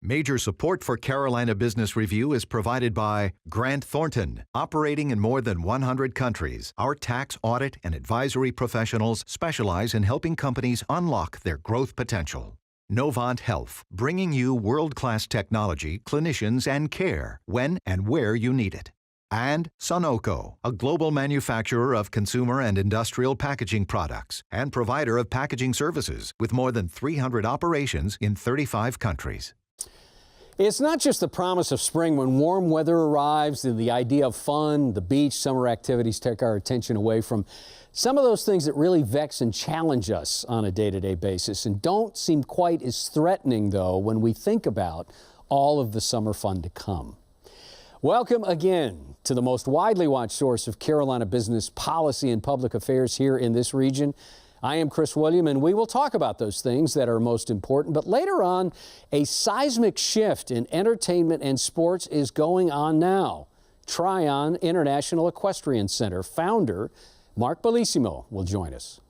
Major support for Carolina Business Review is provided by Grant Thornton. Operating in more than 100 countries, our tax, audit, and advisory professionals specialize in helping companies unlock their growth potential. Novant Health, bringing you world-class technology, clinicians, and care when and where you need it. And Sunoco, a global manufacturer of consumer and industrial packaging products and provider of packaging services with more than 300 operations in 35 countries. It's not just the promise of spring when warm weather arrives and the idea of fun, the beach, summer activities take our attention away from some of those things that really vex and challenge us on a day-to-day basis and don't seem quite as threatening, though, when we think about all of the summer fun to come. Welcome again to the most widely watched source of Carolina business policy and public affairs here in this region. I am Chris William, and we will talk about those things that are most important. But later on, a seismic shift in entertainment and sports is going on now. Tryon International Equestrian Center founder Mark Bellissimo will join us.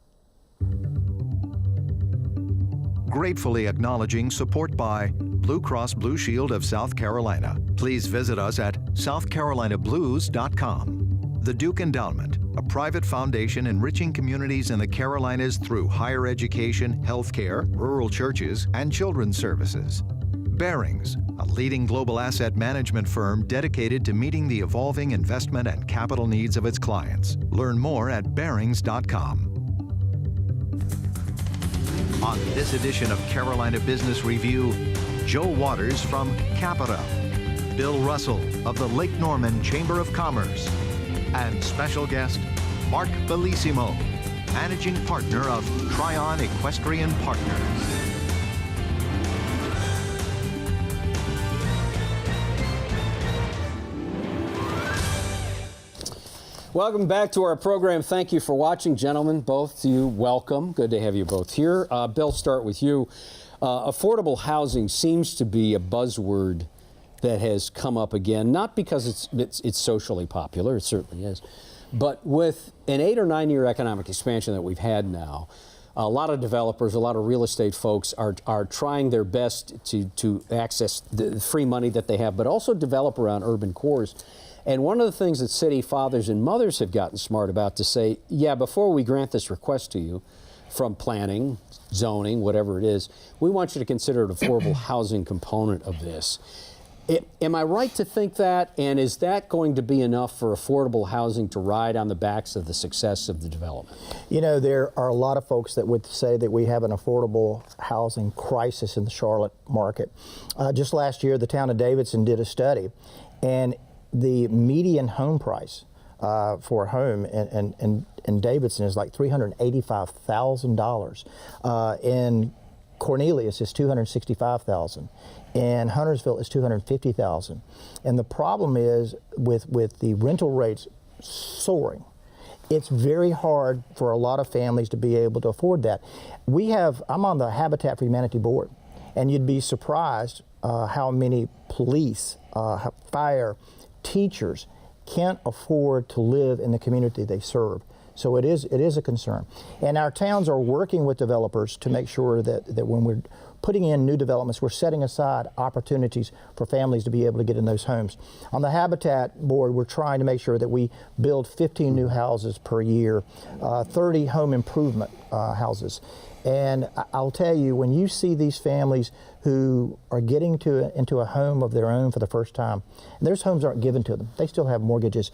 Gratefully acknowledging support by Blue Cross Blue Shield of South Carolina. Please visit us at southcarolinablues.com. The Duke Endowment, a private foundation enriching communities in the Carolinas through higher education, healthcare, rural churches, and children's services. Barings, a leading global asset management firm dedicated to meeting the evolving investment and capital needs of its clients. Learn more at barings.com. On this edition of Carolina Business Review, Joe Waters from Capita, Bill Russell of the Lake Norman Chamber of Commerce, and special guest Mark Bellissimo, managing partner of Tryon Equestrian Partners. Welcome back to our program. Thank you for watching, gentlemen. Both of you, welcome. Good to have you both here. Bill, start with you. Affordable housing seems to be a buzzword that has come up again, not because it's socially popular, it certainly is, but with an 8 or 9 year economic expansion that we've had now, a lot of developers, a lot of real estate folks are trying their best to access the free money that they have, but also develop around urban cores. And one of the things that city fathers and mothers have gotten smart about to say, yeah, before we grant this request to you, from planning, zoning, whatever it is, we want you to consider an affordable housing component of this. Am I right to think that? And is that going to be enough for affordable housing to ride on the backs of the success of the development? You know, there are a lot of folks that would say that we have an affordable housing crisis in the Charlotte market. Just last year, the town of Davidson did a study, and the median home price for a home in Davidson is like $385,000. In Cornelius is $265,000. In Huntersville is $250,000. And the problem is with the rental rates soaring, it's very hard for a lot of families to be able to afford that. I'm on the Habitat for Humanity board, and you'd be surprised how many police, fire, teachers can't afford to live in the community they serve. So it is a concern. And our towns are working with developers to make sure that when we're putting in new developments, we're setting aside opportunities for families to be able to get in those homes. On the Habitat board, we're trying to make sure that we build 15 new houses per year, 30 home improvement houses. And I'll tell you, when you see these families who are getting into a home of their own for the first time, and those homes aren't given to them, they still have mortgages,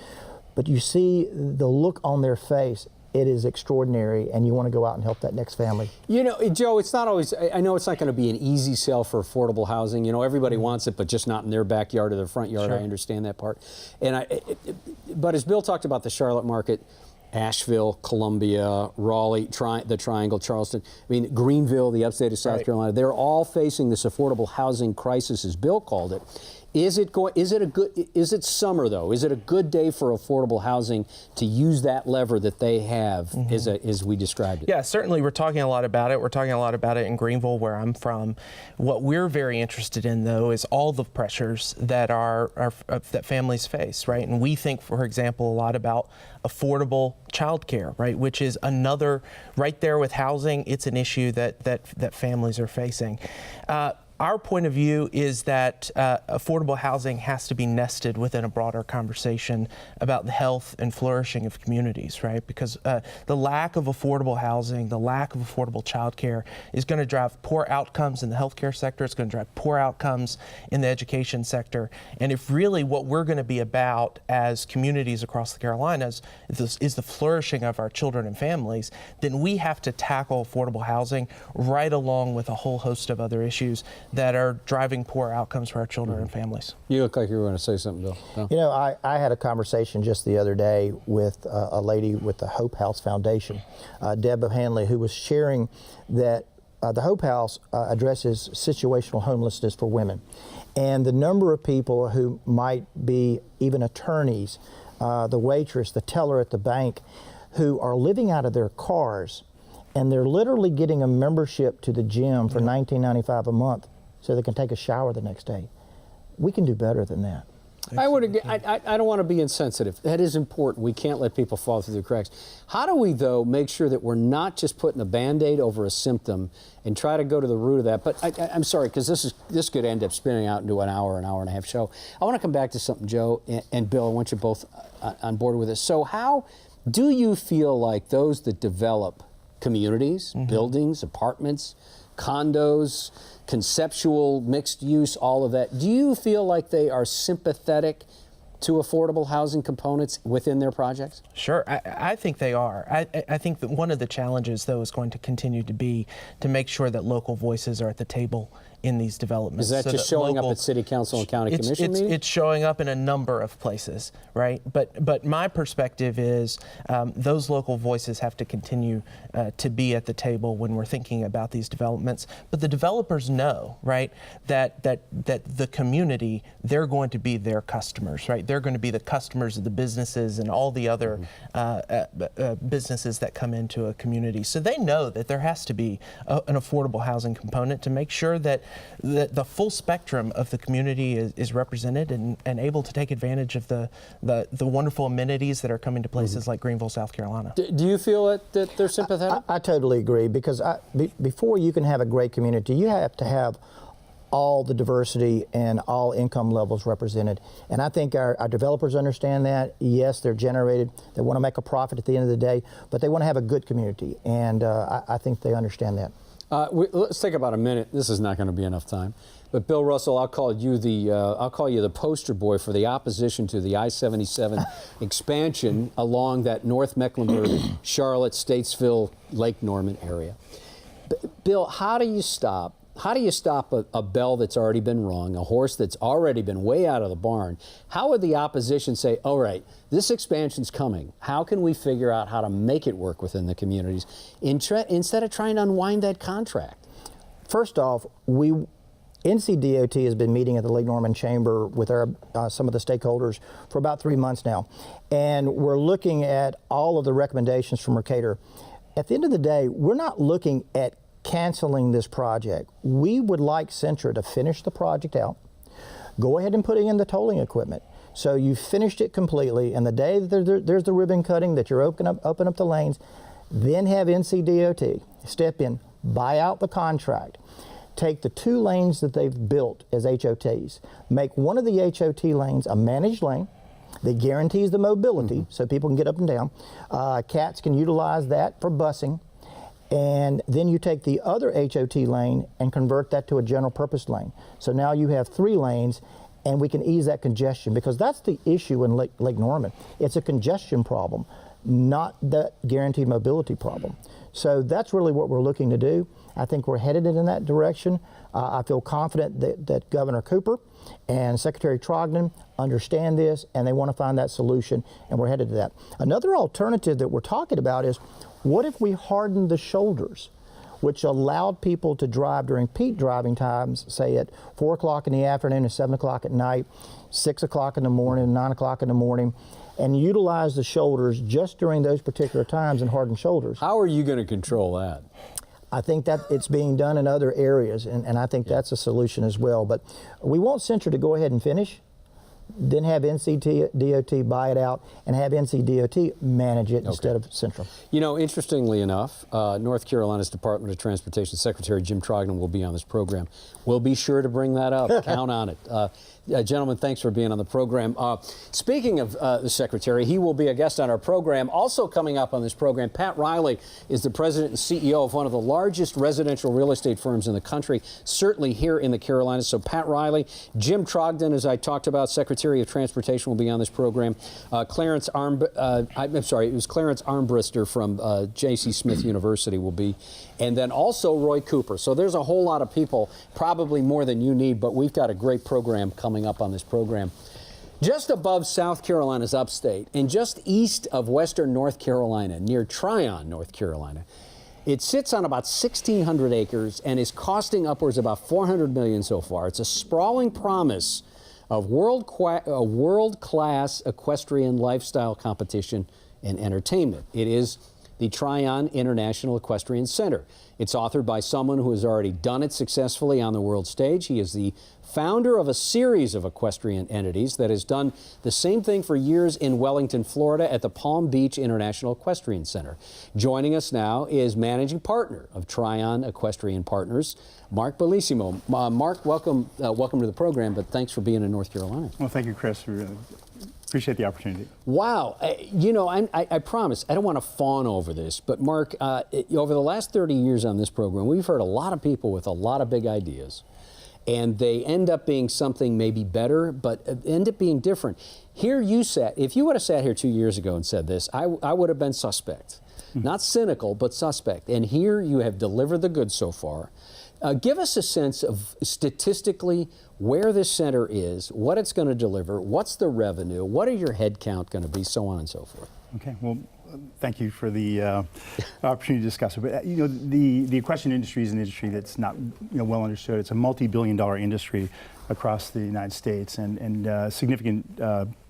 but you see the look on their face, it is extraordinary, and you want to go out and help that next family. You know, Joe, it's not always, I know it's not going to be an easy sell for affordable housing. You know, everybody wants it, but just not in their backyard or their front yard. Sure. I understand that part. But as Bill talked about the Charlotte market, Asheville, Columbia, Raleigh, the Triangle, Charleston, I mean, Greenville, the upstate of South Carolina, they're all facing this affordable housing crisis, as Bill called it. Is it summer though? Is it a good day for affordable housing to use that lever that they have as we described it? Yeah, certainly we're talking a lot about it. We're talking a lot about it in Greenville, where I'm from. What we're very interested in though is all the pressures that that families face, right? And we think, for example, a lot about affordable childcare, right? Which is another, right there with housing, it's an issue that families are facing. Our point of view is that affordable housing has to be nested within a broader conversation about the health and flourishing of communities, right? Because the lack of affordable housing, the lack of affordable childcare is going to drive poor outcomes in the healthcare sector. It's going to drive poor outcomes in the education sector. And if really what we're going to be about as communities across the Carolinas is the flourishing of our children and families, then we have to tackle affordable housing right along with a whole host of other issues that are driving poor outcomes for our children and families. You look like you were going to say something, Bill. No? You know, I had a conversation just the other day with a lady with the Hope House Foundation, Deb O'Hanley, who was sharing that the Hope House addresses situational homelessness for women. And the number of people who might be even attorneys, the waitress, the teller at the bank, who are living out of their cars, and they're literally getting a membership to the gym for $19.95 a month so they can take a shower the next day. We can do better than that. I don't want to be insensitive. That is important. We can't let people fall through the cracks. How do we, though, make sure that we're not just putting a Band-Aid over a symptom and try to go to the root of that? But I'm sorry, because this could end up spinning out into an hour and a half show. I want to come back to something, Joe and Bill. I want you both on board with this. So how do you feel like those that develop communities, buildings, apartments, condos, conceptual mixed use, all of that, do you feel like they are sympathetic to affordable housing components within their projects? Sure, I think they are. I think that one of the challenges, though, is going to continue to be to make sure that local voices are at the table in these developments. Is that just showing up at city council and county commission meetings? It's showing up in a number of places, right? But my perspective is those local voices have to continue to be at the table when we're thinking about these developments. But the developers know, right, that the community, they're going to be their customers, right? They're going to be the customers of the businesses and all the other businesses that come into a community. So they know that there has to be an affordable housing component to make sure that the full spectrum of the community is represented and able to take advantage of the wonderful amenities that are coming to places like Greenville, South Carolina. Do you feel that they're sympathetic? I totally agree, because before you can have a great community, you have to have all the diversity and all income levels represented. And I think our developers understand that. Yes, they're generated. They want to make a profit at the end of the day, but they want to have a good community. And I think they understand that. Let's take about a minute. This is not going to be enough time. But Bill Russell, I'll call you the poster boy for the opposition to the I-77 expansion along that North Mecklenburg, Charlotte, Statesville, Lake Norman area. Bill, how do you stop a bell that's already been rung, a horse that's already been way out of the barn? How would the opposition say, all right, this expansion's coming. How can we figure out how to make it work within the communities instead of trying to unwind that contract? First off, NCDOT has been meeting at the Lake Norman Chamber with some of the stakeholders for about 3 months now. And we're looking at all of the recommendations from Mercator. At the end of the day, we're not looking at canceling this project. We would like Centra to finish the project out, go ahead and put in the tolling equipment. So you finished it completely, and the day that there's the ribbon cutting, that you're open up the lanes, then have NCDOT step in, buy out the contract, take the 2 lanes that they've built as HOTs, make one of the HOT lanes a managed lane that guarantees the mobility so people can get up and down. CATs can utilize that for busing. And then you take the other HOT lane and convert that to a general purpose lane. So now you have 3 lanes, and we can ease that congestion, because that's the issue in Lake Norman. It's a congestion problem, not the guaranteed mobility problem. So that's really what we're looking to do. I think we're headed in that direction. I feel confident that Governor Cooper and Secretary Trogdon understand this, and they want to find that solution, and we're headed to that. Another alternative that we're talking about is, what if we hardened the shoulders, which allowed people to drive during peak driving times, say at 4 o'clock in the afternoon and 7 o'clock at night, 6 o'clock in the morning, 9 o'clock in the morning, and utilize the shoulders just during those particular times and harden shoulders. How are you going to control that? I think that it's being done in other areas, and I think that's a solution as well. But we want Centra to go ahead and finish, then have NCDOT buy it out and have NCDOT manage it instead of Central. You know, interestingly enough, North Carolina's Department of Transportation Secretary Jim Tryon will be on this program. We'll be sure to bring that up. Count on it. Gentlemen, thanks for being on the program. Speaking of the Secretary, he will be a guest on our program. Also coming up on this program, Pat Riley is the president and CEO of one of the largest residential real estate firms in the country, certainly here in the Carolinas. So Pat Riley, Jim Trogdon, as I talked about, Secretary of Transportation, will be on this program. Clarence Armbruster from J.C. Smith University will be, and then also Roy Cooper. So there's a whole lot of people, probably more than you need, but we've got a great program coming up on this program. Just above South Carolina's upstate and just east of western North Carolina, near Tryon, North Carolina, it sits on about 1,600 acres and is costing upwards of about $400 million so far. It's a sprawling promise of world-class equestrian lifestyle competition and entertainment. It is the Tryon International Equestrian Center. It's authored by someone who has already done it successfully on the world stage. He is the founder of a series of equestrian entities that has done the same thing for years in Wellington, Florida at the Palm Beach International Equestrian Center. Joining us now is managing partner of Tryon Equestrian Partners, Mark Bellissimo. Mark, welcome to the program, but thanks for being in North Carolina. Well, thank you, Chris. We really appreciate the opportunity. Wow. You know, I promise, I don't want to fawn over this, but Mark, over the last 30 years on this program, we've heard a lot of people with a lot of big ideas, and they end up being something maybe better, but end up being different. Here you sat, if you would have sat here 2 years ago and said this, I would have been suspect. Not cynical, but suspect. And here you have delivered the goods so far. Give us a sense of statistically where this center is, what it's going to deliver, what's the revenue, what are your head count going to be, so on and so forth. Okay, well, thank you for the opportunity to discuss it. But, you know, the equestrian industry is an industry that's not, well understood. It's a multi-billion-dollar industry across the United States and a significant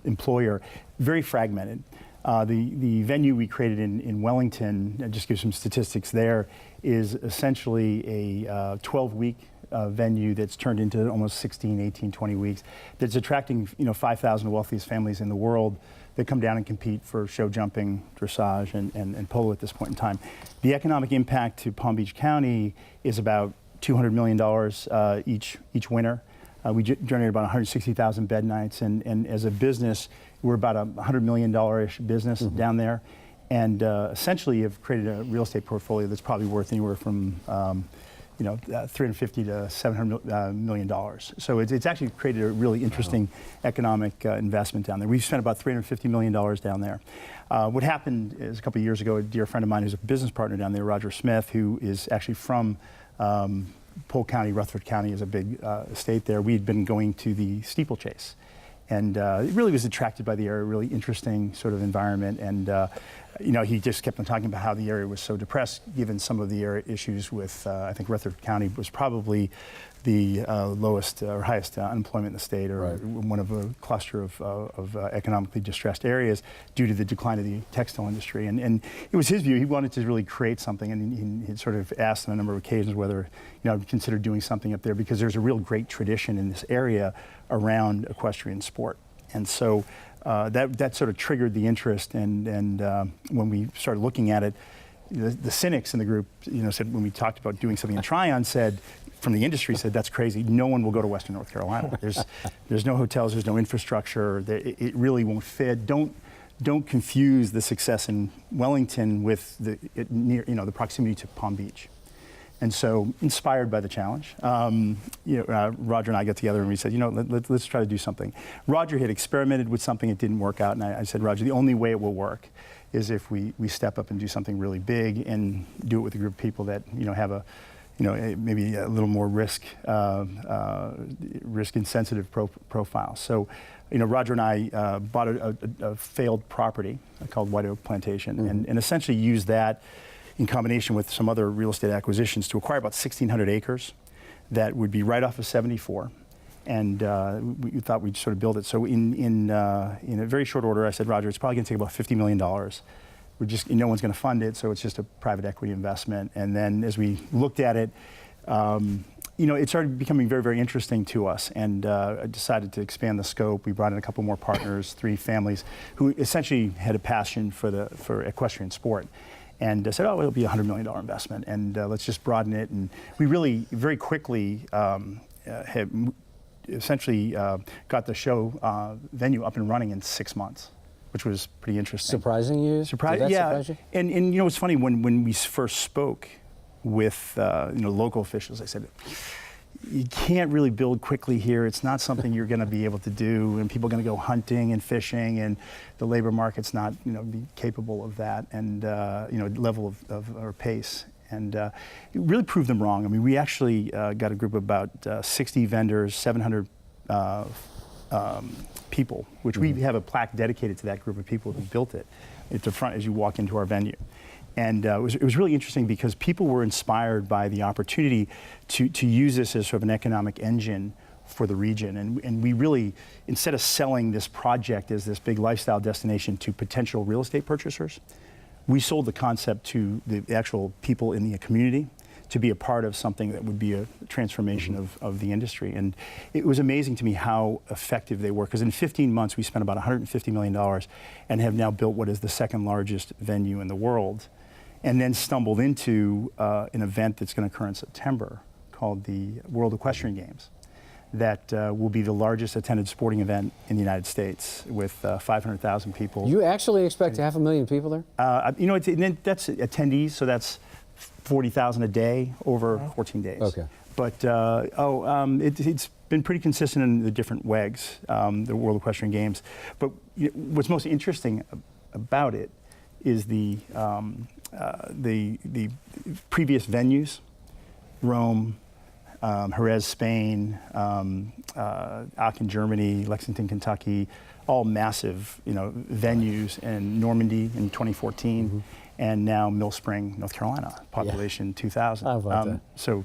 employer, very fragmented. The venue we created in Wellington, I'll just give some statistics there, is essentially a 12-week venue that's turned into almost 16, 18, 20 weeks, that's attracting 5,000 of the wealthiest families in the world that come down and compete for show jumping, dressage, and polo at this point in time. The economic impact to Palm Beach County is about $200 million each winter. We generate about 160,000 bed nights, and as a business, we're about a $100 million-ish business down there, and essentially have created a real estate portfolio that's probably worth anywhere from $350 to $700 million. So it's actually created a really interesting economic investment down there. We've spent about $350 million down there. What happened is a couple of years ago, a dear friend of mine who's a business partner down there, Roger Smith, who is actually from Polk County, Rutherford County is a big state there. We'd been going to the steeplechase, and it really was attracted by the area, really interesting sort of environment. And he just kept on talking about how the area was so depressed, given some of the area issues with, I think Rutherford County was probably the lowest or highest unemployment in the state, or one of a cluster of economically distressed areas due to the decline of the textile industry. And it was his view, he wanted to really create something, and he sort of asked on a number of occasions whether I'd consider doing something up there, because there's a real great tradition in this area around equestrian sport. And so that sort of triggered the interest, and when we started looking at it, the cynics in the group, said, when we talked about doing something in Tryon, from the industry said, that's crazy. No one will go to Western North Carolina. There's no hotels, there's no infrastructure. It really won't fit. Don't confuse the success in Wellington with the proximity to Palm Beach. And so, inspired by the challenge, Roger and I got together and we said, let's try to do something. Roger had experimented with something, it didn't work out, and I said, Roger, the only way it will work is if we step up and do something really big and do it with a group of people that have a maybe a little more risk insensitive profile. So, Roger and I bought a failed property called White Oak Plantation, and essentially used that in combination with some other real estate acquisitions to acquire about 1,600 acres that would be right off of 74. And we thought we'd sort of build it. So in a very short order, I said, Roger, it's probably going to take about $50 million. No one's going to fund it, so it's just a private equity investment. And then as we looked at it, it started becoming very, very interesting to us, and I decided to expand the scope. We brought in a couple more partners, 3 families, who essentially had a passion for equestrian sport, and said, "Oh, it'll be a $100 million investment, and let's just broaden it." And we really, very quickly, have essentially got the show venue up and running in 6 months, which was pretty interesting. Surprising you? Did that Yeah, surprise you? and it's funny when we first spoke with local officials, I said, you can't really build quickly here. It's not something you're going to be able to do, and people are going to go hunting and fishing, and the labor market's not be capable of that, and level of or pace. And it really proved them wrong. I mean, we actually got a group of about 60 vendors, 700 people, which we have a plaque dedicated to that group of people who built it at the front as you walk into our venue. And it was really interesting because people were inspired by the opportunity to use this as sort of an economic engine for the region. And we really, instead of selling this project as this big lifestyle destination to potential real estate purchasers, we sold the concept to the actual people in the community to be a part of something that would be a transformation of the industry. And it was amazing to me how effective they were, because in 15 months we spent about $150 million and have now built what is the second largest venue in the world, and then stumbled into an event that's going to occur in September called the World Equestrian Games that will be the largest attended sporting event in the United States with 500,000 people. You actually expect 500,000 people there? That's attendees, so that's 40,000 a day over 14 days. Okay. But it's been pretty consistent in the different WEGs, the World Equestrian Games. But what's most interesting about it is the previous venues, Rome, Jerez, Spain, Aachen, Germany, Lexington, Kentucky, all massive, venues, and Normandy in 2014, and now Mill Spring, North Carolina, population 2,000. How about that? So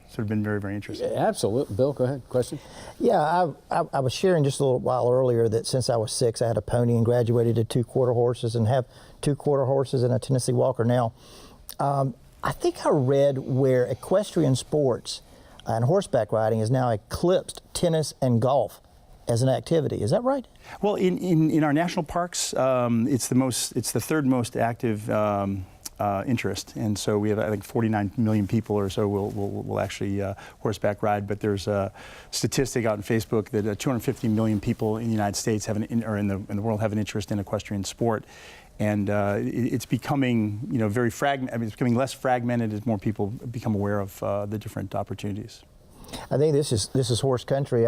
sort of been very, very interesting. Absolutely. Bill, go ahead. Question? Yeah, I was sharing just a little while earlier that since I was 6, I had a pony and graduated to 2 quarter horses and have 2 quarter horses and a Tennessee Walker now. I think I read where equestrian sports and horseback riding has now eclipsed tennis and golf as an activity. Is that right? Well, in our national parks, it's the third most active interest, and so we have, I think, 49 million people or so will actually horseback ride. But there's a statistic out on Facebook that 250 million people in the United States in the world have an interest in equestrian sport. And it's becoming, very fragmented. I mean, it's becoming less fragmented as more people become aware of the different opportunities. I think this is horse country.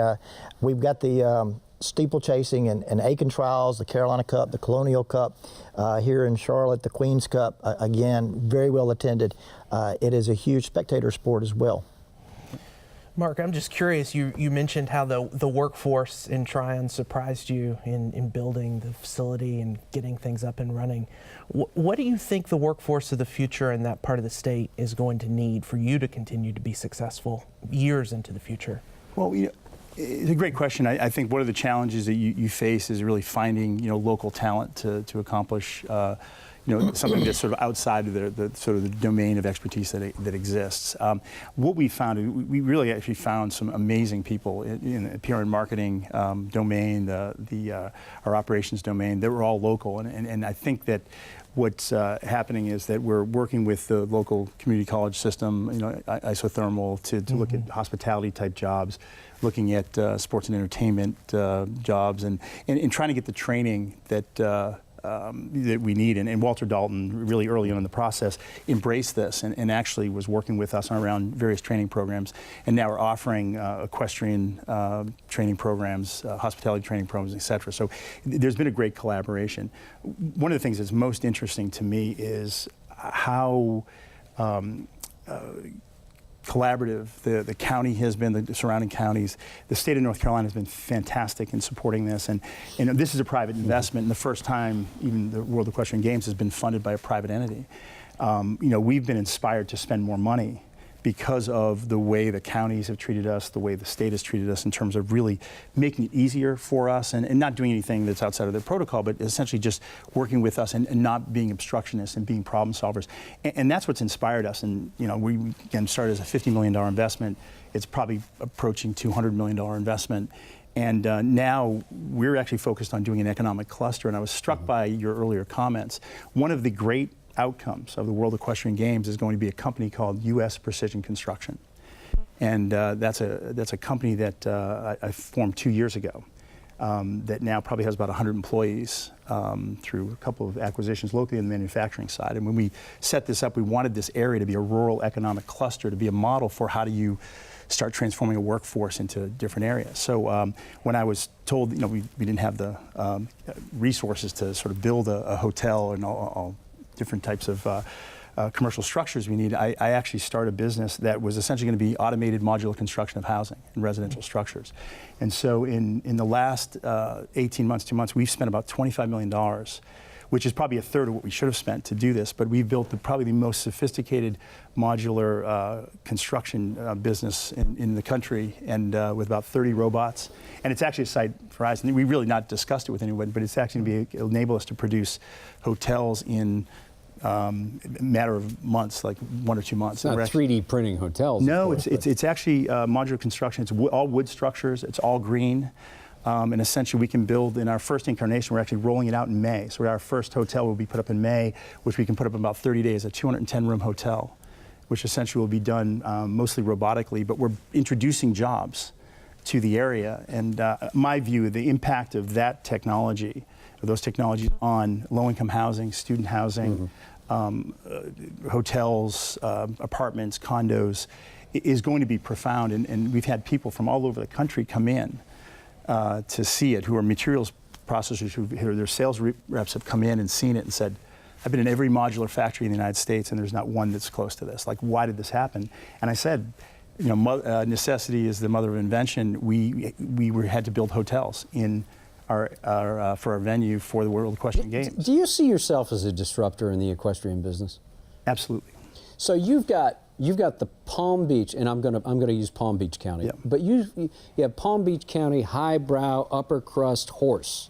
We've got the steeplechasing and Aiken Trials, the Carolina Cup, the Colonial Cup, here in Charlotte, the Queen's Cup. Again, very well attended. It is a huge spectator sport as well. Mark, I'm just curious, you mentioned how the workforce in Tryon surprised you in building the facility and getting things up and running. What do you think the workforce of the future in that part of the state is going to need for you to continue to be successful years into the future? Well, it's a great question. I think one of the challenges that you face is really finding local talent to accomplish something that's sort of outside of the domain of expertise that exists. What we found, we really actually found some amazing people in the PR and marketing domain, our operations domain. They were all local, and I think that what's happening is that we're working with the local community college system, isothermal, to look at hospitality type jobs, looking at sports and entertainment jobs, and trying to get the training that we need. And Walter Dalton, really early on in the process, embraced this and actually was working with us around various training programs. And now we're offering equestrian training programs, hospitality training programs, et cetera. So there's been a great collaboration. One of the things that's most interesting to me is how collaborative the county has been, the surrounding counties. The state of North Carolina has been fantastic in supporting this, and this is a private investment, and the first time even the World Equestrian Games has been funded by a private entity. We've been inspired to spend more money because of the way the counties have treated us, the way the state has treated us in terms of really making it easier for us and not doing anything that's outside of their protocol, but essentially just working with us and not being obstructionists and being problem solvers. And that's what's inspired us. And we again started as a $50 million investment. It's probably approaching $200 million investment. And now we're actually focused on doing an economic cluster. And I was struck by your earlier comments. One of the great outcomes of the World Equestrian Games is going to be a company called U.S. Precision Construction. And that's a company that I formed 2 years ago that now probably has about 100 employees through a couple of acquisitions locally on the manufacturing side. And when we set this up, we wanted this area to be a rural economic cluster, to be a model for how do you start transforming a workforce into different areas. So when I was told, we didn't have the resources to sort of build a hotel and all different types of commercial structures we need, I actually started a business that was essentially going to be automated modular construction of housing and residential structures. And so in the last 18 months, 2 months, we've spent about $25 million, which is probably a third of what we should have spent to do this, but we've built probably the most sophisticated modular construction business in the country, and with about 30 robots. And it's actually a site for us, and we've really not discussed it with anyone, but it's actually going to enable us to produce hotels in a matter of months, like 1 or 2 months. It's not 3D printing hotels. No, it's actually modular construction. It's all wood structures. It's all green. And essentially we can build, in our first incarnation, we're actually rolling it out in May. So our first hotel will be put up in May, which we can put up in about 30 days, a 210-room hotel, which essentially will be done mostly robotically, but we're introducing jobs to the area. And my view, the impact of that technology, of those technologies on low-income housing, student housing, hotels, apartments, condos, is going to be profound. And we've had people from all over the country come in to see it, who are materials processors, who their sales reps have come in and seen it and said, I've been in every modular factory in the United States and there's not one that's close to this. Like, why did this happen? And I said, necessity is the mother of invention. We had to build hotels in for our venue for the World Equestrian Games. Do you see yourself as a disruptor in the equestrian business? Absolutely. So you've got the Palm Beach, and I'm gonna use Palm Beach County. Yep. But you have Palm Beach County highbrow upper crust horse,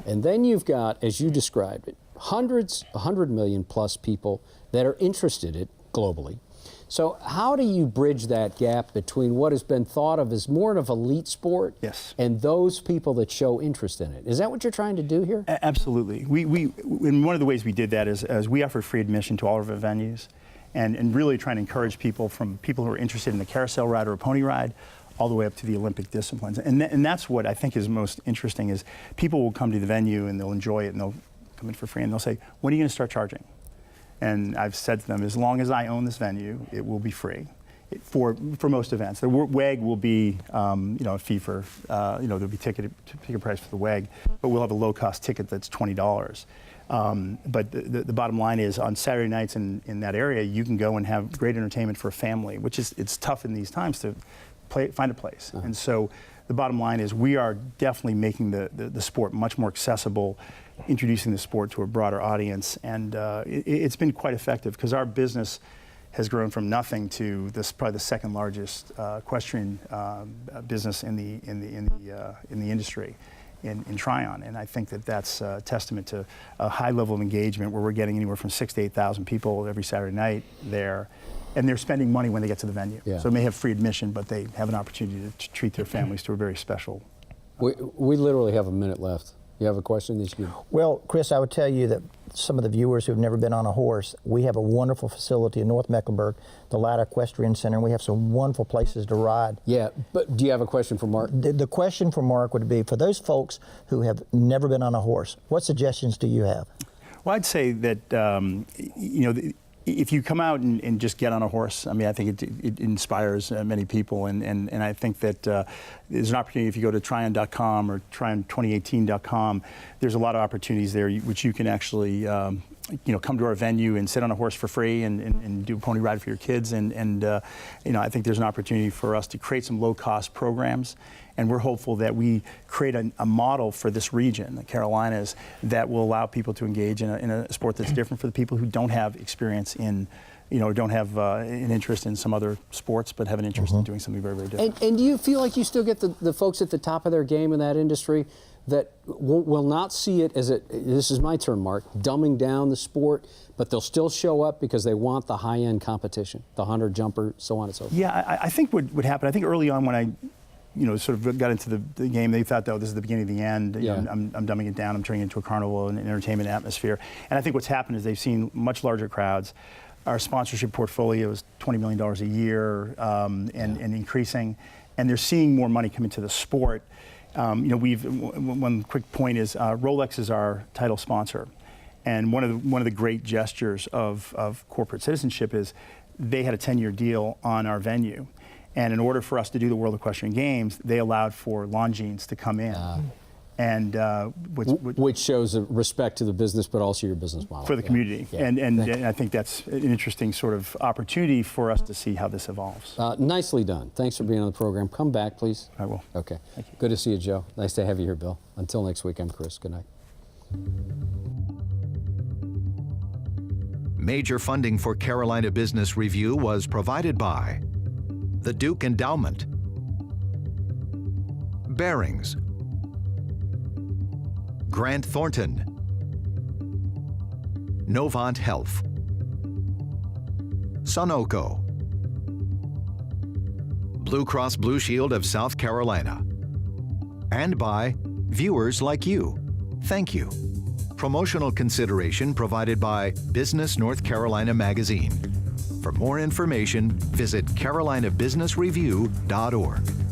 and then you've got, as you described it, 100 million plus people that are interested in it globally. So how do you bridge that gap between what has been thought of as more of an elite sport, yes, and those people that show interest in it? Is that what you're trying to do here? Absolutely. And one of the ways we did that is we offer free admission to all of our venues, and really trying to encourage people, from people who are interested in the carousel ride or a pony ride, all the way up to the Olympic disciplines. And that's what I think is most interesting, is people will come to the venue and they'll enjoy it and they'll come in for free and they'll say, when are you going to start charging? And I've said to them, as long as I own this venue, it will be free for most events. The WEG will be, a fee for, there'll be ticket price for the WEG, but we'll have a low-cost ticket that's $20. But the bottom line is, on Saturday nights in that area, you can go and have great entertainment for a family, which is, it's tough in these times to find a place. And so the bottom line is, we are definitely making the sport much more accessible, introducing the sport to a broader audience, and it's been quite effective, because our business has grown from nothing to this, probably the second largest equestrian business in the industry in Tryon. And I think that's a testament to a high level of engagement, where we're getting anywhere from 6,000 to 8,000 people every Saturday night there, and they're spending money when they get to the venue. Yeah. So they may have free admission, but they have an opportunity to treat their families to a very special. We literally have a minute left. You have a question that you... Well, Chris, I would tell you that some of the viewers who have never been on a horse, we have a wonderful facility in North Mecklenburg, the Capita Equestrian Center, and we have some wonderful places to ride. Yeah, but do you have a question for Mark? The question for Mark would be, for those folks who have never been on a horse, what suggestions do you have? Well, I'd say that, if you come out and just get on a horse, I mean, I think it inspires many people, and I think that there's an opportunity. If you go to Tryon.com or Tryon2018.com, there's a lot of opportunities there which you can actually come to our venue and sit on a horse for free and do a pony ride for your kids, and I think there's an opportunity for us to create some low-cost programs. And we're hopeful that we create a model for this region, the Carolinas, that will allow people to engage in a sport that's different for the people who don't have experience in don't have an interest in some other sports, but have an interest in doing something very, very different. And do you feel like you still get the folks at the top of their game in that industry that will not see it as this is my term, Mark, dumbing down the sport, but they'll still show up because they want the high-end competition, the 100 jumper, so on and so forth? Yeah, I think what would happen, I think early on when I sort of got into the game, they thought, oh, this is the beginning of the end. I'm dumbing it down. I'm turning it into a carnival and an entertainment atmosphere. And I think what's happened is they've seen much larger crowds. Our sponsorship portfolio is $20 million a year and increasing. And they're seeing more money come into the sport. One quick point is Rolex is our title sponsor. And one of the great gestures of corporate citizenship is they had a 10-year deal on our venue. And in order for us to do the World Equestrian Games, they allowed for Longines to come in. And which shows a respect to the business, but also your business model. For the community. Yeah. And I think that's an interesting sort of opportunity for us to see how this evolves. Nicely done. Thanks for being on the program. Come back, please. I will. Okay. Thank you. Good to see you, Joe. Nice to have you here, Bill. Until next week, I'm Chris. Good night. Major funding for Carolina Business Review was provided by the Duke Endowment, Bearings, Grant Thornton, Novant Health, Sunoco, Blue Cross Blue Shield of South Carolina, and by viewers like you. Thank you. Promotional consideration provided by Business North Carolina Magazine. For more information, visit carolinabusinessreview.org.